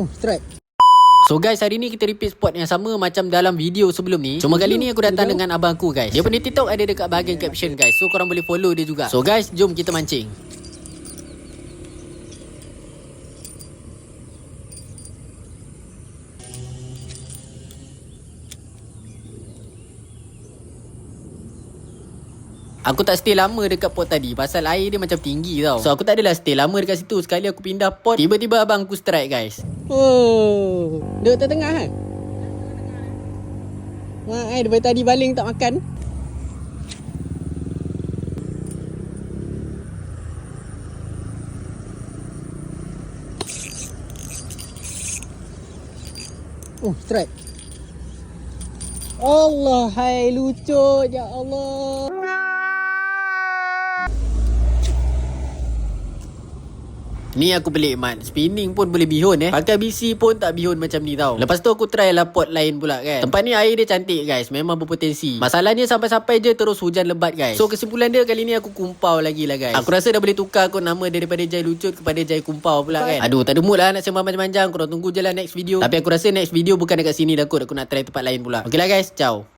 Strike. So guys, hari ni kita repeat spot yang sama macam dalam video sebelum ni. Cuma kali ni aku datang dengan abang aku guys. Dia punya TikTok ada dekat bahagian caption guys. So korang boleh follow dia juga. So guys, jom kita mancing. Aku tak stay lama dekat pot tadi pasal air dia macam tinggi tau. So aku tak adalah stay lama dekat situ. Sekali aku pindah pot, tiba-tiba abang aku strike guys. Oh, duduk tengah kan? Mak daripada tadi baling tak makan. Strike. Allah, hai lucu ya Allah. Ni aku pelik mat. Spinning pun boleh bihun Pakai BC pun tak bihun macam ni tau. Lepas tu aku try lah pot lain pula kan. Tempat ni air dia cantik guys. Memang berpotensi. Masalahnya sampai-sampai je terus hujan lebat guys. So kesimpulan dia kali ni aku kumpau lagi lah guys. Aku rasa dah boleh tukar aku nama daripada Jai Lucut kepada Jai Kumpau pula kan. Aduh tak ada mood lah nak sembang panjang-panjang. Korang tunggu je lah next video. Tapi aku rasa next video bukan dekat sini dah kot. Aku nak try tempat lain pula. Okay lah guys, ciao.